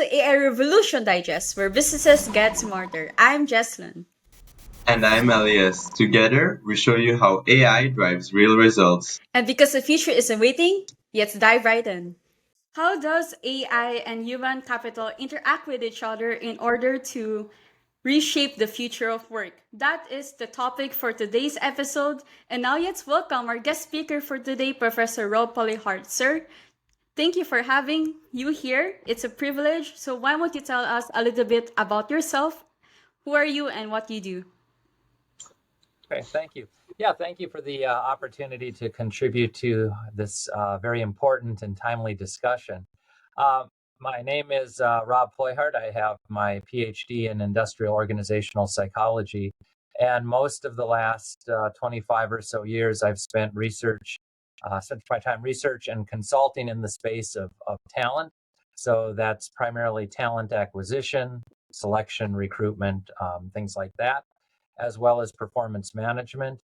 to AI Revolution Digest, where businesses get smarter. I'm Jesslyn. And I'm Elias. Together, we show you how AI drives real results. And because the future isn't waiting, let's dive right in. How does AI and human capital interact with each other in order to reshape the future of work? That is the topic for today's episode. And now let's welcome our guest speaker for today, Professor Robert Ployhart. Sir, thank you for having you here. It's a privilege. So why don't you tell us a little bit about yourself? Who are you and what you do? Okay, thank you. Yeah, thank you for the opportunity to contribute to this very important and timely discussion. Um, my name is Rob Ployhart. I have my PhD in industrial organizational psychology, and most of the last 25 or so years, I've spent my time research and consulting in the space of talent. So that's primarily talent acquisition, selection, recruitment, things like that, as well as performance management,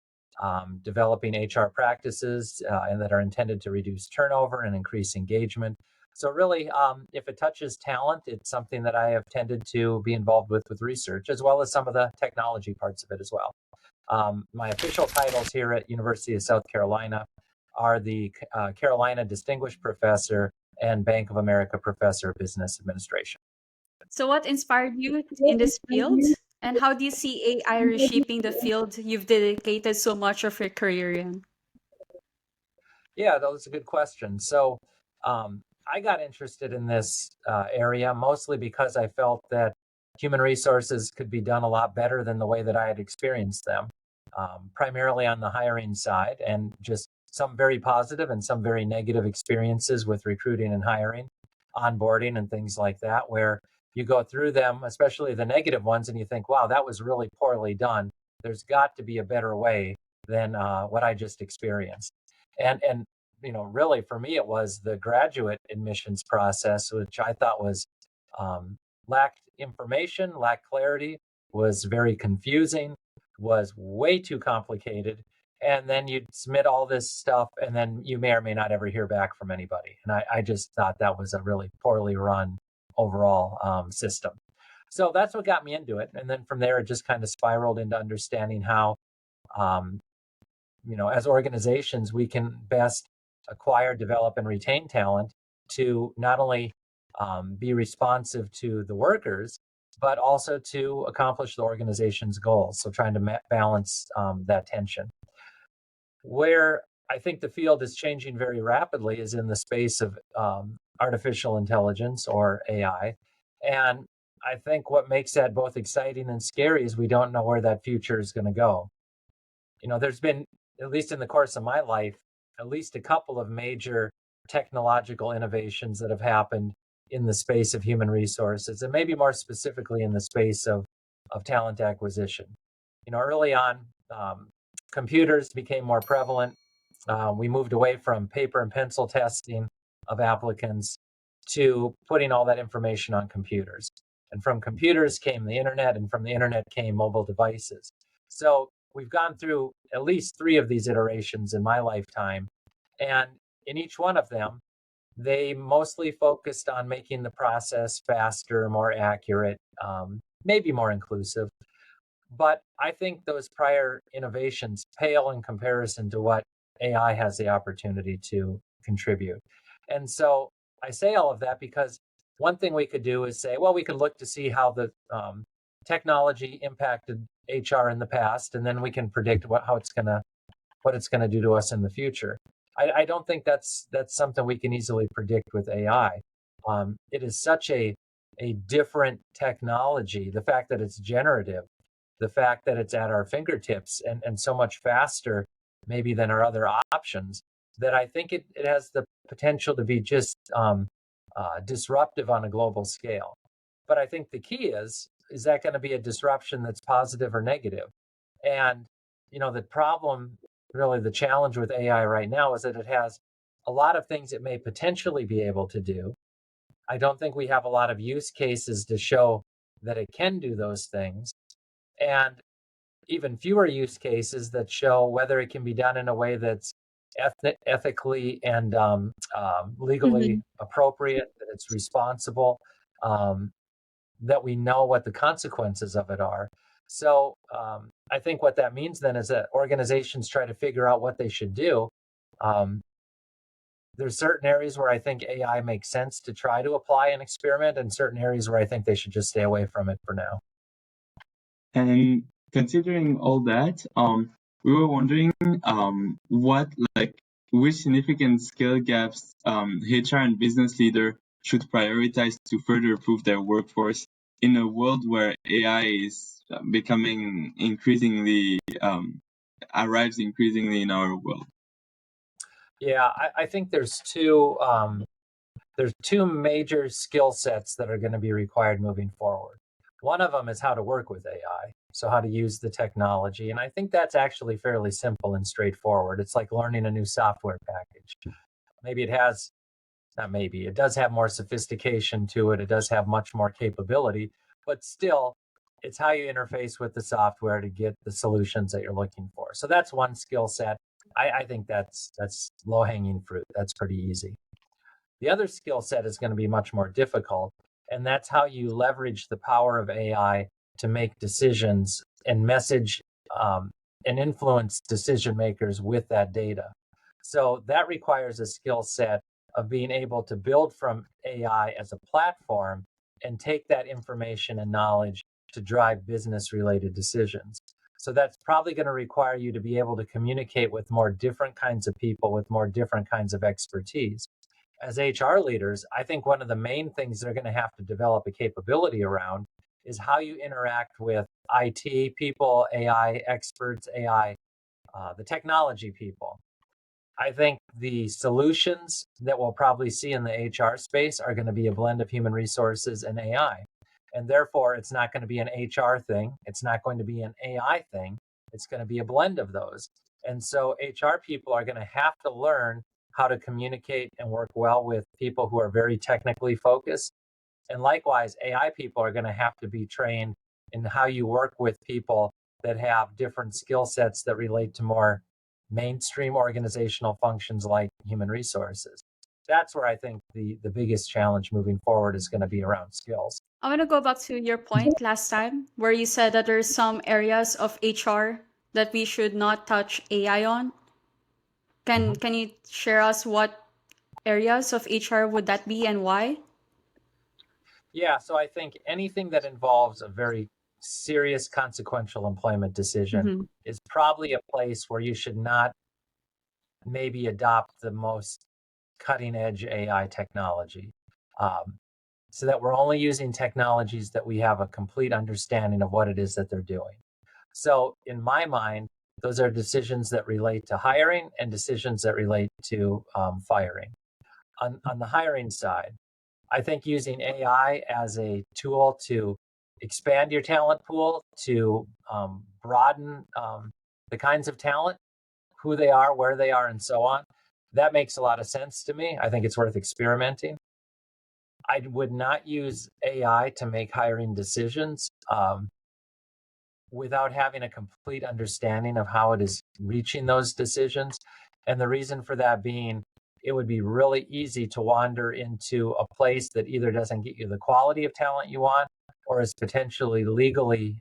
developing HR practices and that are intended to reduce turnover and increase engagement. So really, if it touches talent, it's something that I have tended to be involved with research, as well as some of the technology parts of it as well. My official titles here at University of South Carolina are the Carolina Distinguished Professor and Bank of America Professor of Business Administration. So, what inspired you in this field? And how do you see AI reshaping the field you've dedicated so much of your career in? Yeah, that was a good question. So I got interested in this area mostly because I felt that human resources could be done a lot better than the way that I had experienced them, primarily on the hiring side, and just some very positive and some very negative experiences with recruiting and hiring, onboarding, and things like that, where you go through them, especially the negative ones, and you think, wow, that was really poorly done. There's got to be a better way than what I just experienced. And really for me it was the graduate admissions process, which I thought was lacked information, lacked clarity, was very confusing, was way too complicated. And then you'd submit all this stuff, and then you may or may not ever hear back from anybody. And I just thought that was a really poorly run overall system. So that's what got me into it. And then from there, it just kind of spiraled into understanding how um, as organizations, we can best acquire, develop, and retain talent to not only be responsive to the workers, but also to accomplish the organization's goals. So trying to balance that tension. Where I think the field is changing very rapidly is in the space of artificial intelligence, or AI. And I think what makes that both exciting and scary is we don't know where that future is going to go. There's been, at least in the course of my life, at least a couple of major technological innovations that have happened in the space of human resources, and maybe more specifically in the space of talent acquisition. Early on, computers became more prevalent. We moved away from paper and pencil testing of applicants to putting all that information on computers. And from computers came the internet, and from the internet came mobile devices. So we've gone through at least 3 of these iterations in my lifetime. And in each one of them, they mostly focused on making the process faster, more accurate, maybe more inclusive. But I think those prior innovations pale in comparison to what AI has the opportunity to contribute. And so I say all of that because one thing we could do is say, well, we could look to see how the technology impacted HR in the past, and then we can predict what it's gonna do to us in the future. I don't think that's something we can easily predict with AI. It is such a different technology. The fact that it's generative, the fact that it's at our fingertips and so much faster maybe than our other options, that I think it has the potential to be just disruptive on a global scale. But I think the key is that going to be a disruption that's positive or negative? And the problem, really the challenge with AI right now, is that it has a lot of things it may potentially be able to do. I don't think we have a lot of use cases to show that it can do those things, and even fewer use cases that show whether it can be done in a way that's ethically and legally Mhm. appropriate, that it's responsible. that we know what the consequences of it are. So I think what that means then is that organizations try to figure out what they should do. There's certain areas where I think AI makes sense to try to apply and experiment, and certain areas where I think they should just stay away from it for now. And considering all that, we were wondering which significant skill gaps HR and business leader should prioritize to further improve their workforce in a world where AI is becoming increasingly arrives increasingly in our world. Yeah, I think there's two major skill sets that are going to be required moving forward. One of them is how to work with AI, so how to use the technology. And I think that's actually fairly simple and straightforward. It's like learning a new software package. Maybe it has, not maybe, it does have more sophistication to it. It does have much more capability, but still, it's how you interface with the software to get the solutions that you're looking for. So that's one skill set. I think that's low-hanging fruit. That's pretty easy. The other skill set is going to be much more difficult, and that's how you leverage the power of AI to make decisions and message and influence decision makers with that data. So that requires a skill set of being able to build from AI as a platform and take that information and knowledge to drive business related decisions. So that's probably going to require you to be able to communicate with more different kinds of people with more different kinds of expertise. As HR leaders, I think one of the main things they're going to have to develop a capability around is how you interact with IT people, AI experts, the technology people. I think the solutions that we'll probably see in the HR space are going to be a blend of human resources and AI. And therefore, it's not going to be an HR thing. It's not going to be an AI thing. It's going to be a blend of those. And so HR people are going to have to learn how to communicate and work well with people who are very technically focused. And likewise, AI people are going to have to be trained in how you work with people that have different skill sets that relate to more mainstream organizational functions like human resources. That's where I think the biggest challenge moving forward is going to be around skills. I want to go back to your point last time where you said that there's some areas of HR that we should not touch AI on. Can you share us what areas of HR would that be and why? Yeah, so I think anything that involves a very serious consequential employment decision is probably a place where you should not maybe adopt the most cutting edge AI technology. So that we're only using technologies that we have a complete understanding of what it is that they're doing. So in my mind, those are decisions that relate to hiring and decisions that relate to firing. On the hiring side, I think using AI as a tool to expand your talent pool, to broaden the kinds of talent, who they are, where they are, and so on, that makes a lot of sense to me. I think it's worth experimenting. I would not use AI to make hiring decisions without having a complete understanding of how it is reaching those decisions. And the reason for that being, it would be really easy to wander into a place that either doesn't get you the quality of talent you want or is potentially legally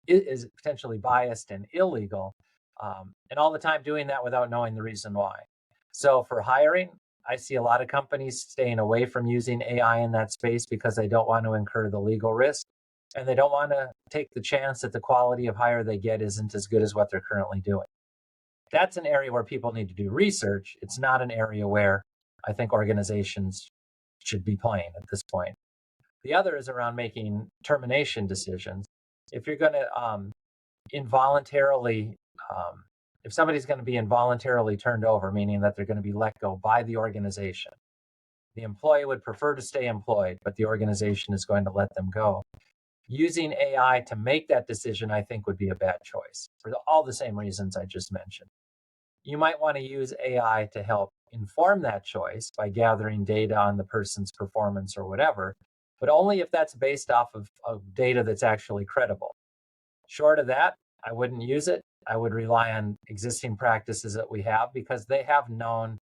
is potentially biased and illegal, and all the time doing that without knowing the reason why. So for hiring, I see a lot of companies staying away from using AI in that space because they don't want to incur the legal risk and they don't want to take the chance that the quality of hire they get isn't as good as what they're currently doing. That's an area where people need to do research. It's not an area where I think organizations should be playing at this point. The other is around making termination decisions. If you're going to involuntarily if somebody's going to be involuntarily turned over, meaning that they're going to be let go by the organization, the employee would prefer to stay employed, but the organization is going to let them go. Using AI to make that decision, I think, would be a bad choice for all the same reasons I just mentioned. You might want to use AI to help inform that choice by gathering data on the person's performance or whatever, but only if that's based off of data that's actually credible. Short of that, I wouldn't use it. I would rely on existing practices that we have because they have known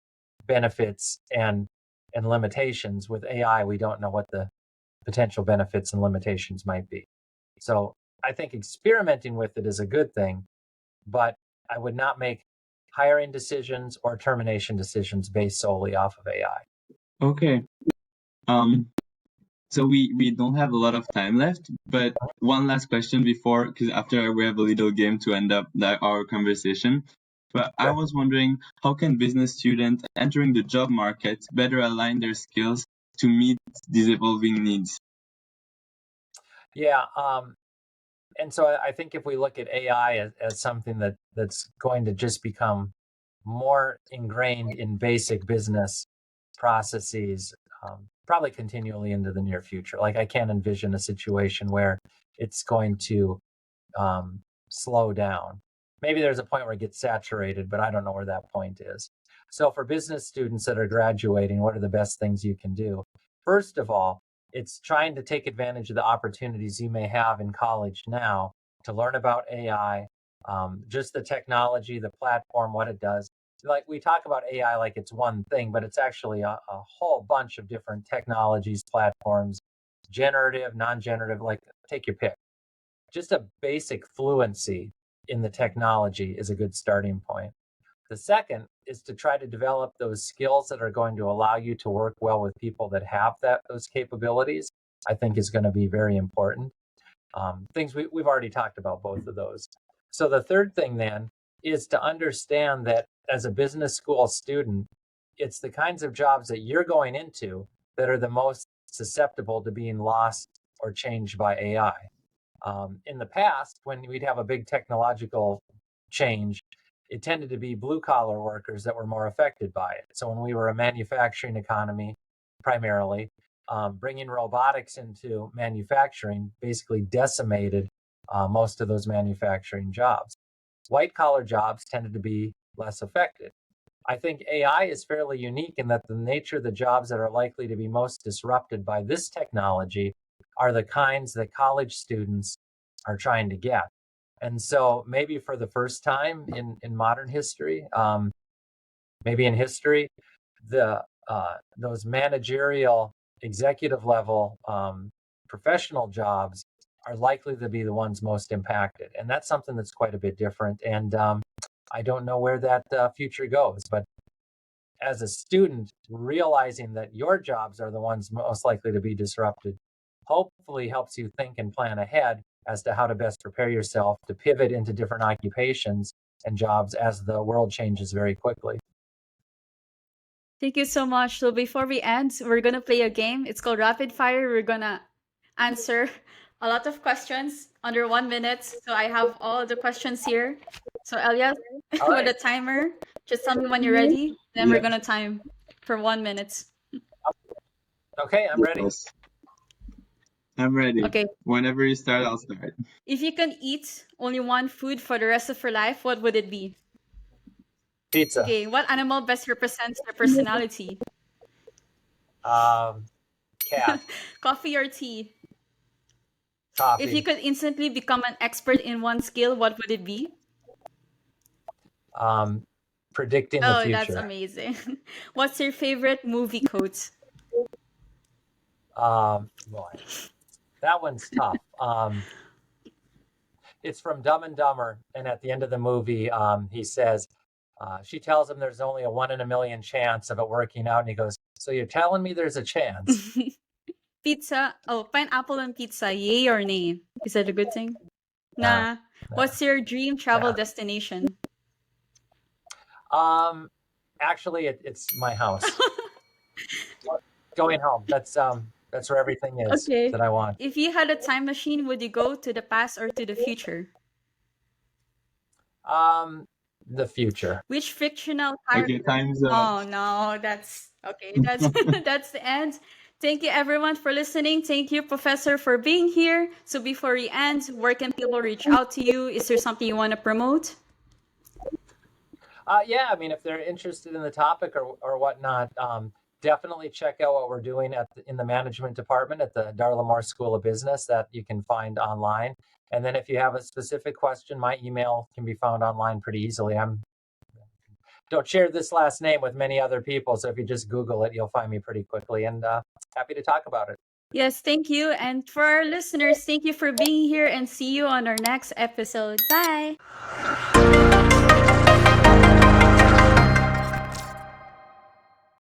benefits and and limitations. With AI, we don't know what the potential benefits and limitations might be. So I think experimenting with it is a good thing, but I would not make hiring decisions or termination decisions based solely off of AI. Okay. So we don't have a lot of time left, but one last question before, because after we have a little game to end up our conversation. But I was wondering, how can business students entering the job market better align their skills to meet these evolving needs? Yeah, and so I think if we look at AI as something that's going to just become more ingrained in basic business processes, probably continually into the near future. Like I can't envision a situation where it's going to slow down. Maybe there's a point where it gets saturated, but I don't know where that point is. So for business students that are graduating, what are the best things you can do? First of all, it's trying to take advantage of the opportunities you may have in college now to learn about AI, just the technology, the platform, what it does. Like we talk about AI like it's one thing, but it's actually a whole bunch of different technologies, platforms, generative, non-generative, like take your pick. Just a basic fluency in the technology is a good starting point. The second is to try to develop those skills that are going to allow you to work well with people that have those capabilities. I think is going to be very important. Things we've already talked about both of those. So the third thing then is to understand that as a business school student, it's the kinds of jobs that you're going into that are the most susceptible to being lost or changed by AI. In the past, when we'd have a big technological change, it tended to be blue collar workers that were more affected by it. So when we were a manufacturing economy, primarily, bringing robotics into manufacturing basically decimated most of those manufacturing jobs. White collar jobs tended to be less affected. I think AI is fairly unique in that the nature of the jobs that are likely to be most disrupted by this technology are the kinds that college students are trying to get. And so maybe for the first time in modern history, maybe in history, those managerial, executive level, professional jobs are likely to be the ones most impacted. And that's something that's quite a bit different. And I don't know where that future goes, but as a student, realizing that your jobs are the ones most likely to be disrupted hopefully helps you think and plan ahead as to how to best prepare yourself to pivot into different occupations and jobs as the world changes very quickly. Thank you so much. So before we end, we're gonna play a game. It's called Rapid Fire. We're gonna answer a lot of questions under 1 minute. So I have all the questions here. So Elias, All with right. a timer, just tell me when you're ready. Then we're Yeah. gonna time for 1 minute. Okay, I'm ready. Yes. I'm ready. Okay. Whenever you start, I'll start. If you can eat only one food for the rest of your life, what would it be? Pizza. Okay. What animal best represents your personality? Cat. Coffee or tea? Coffee. If you could instantly become an expert in one skill, what would it be? Predicting the future. That's amazing. What's your favorite movie quote? Boy, that one's tough. It's from Dumb and Dumber, and at the end of the movie, he says, she tells him there's only a 1 in a million chance of it working out, and he goes, "So you're telling me there's a chance?" Pizza. Oh, pineapple on pizza. Yay or nay? Is that a good thing? Nah. What's your dream travel destination? Actually, it's my house. Going home. That's where everything is Okay. that I want. If you had a time machine, would you go to the past or to the future? The future. Which fictional Okay, character? time's up. Oh no, that's okay. That's that's the end. Thank you everyone for listening. Thank you, Professor, for being here. So before we end, where can people reach out to you? Is there something you want to promote? Yeah, I mean, if they're interested in the topic or whatnot, definitely check out what we're doing in the management department at the Darla Moore School of Business that you can find online. And then if you have a specific question, my email can be found online pretty easily. don't share this last name with many other people. So if you just Google it, you'll find me pretty quickly, and happy to talk about it. Yes, thank you. And for our listeners, thank you for being here and see you on our next episode. Bye.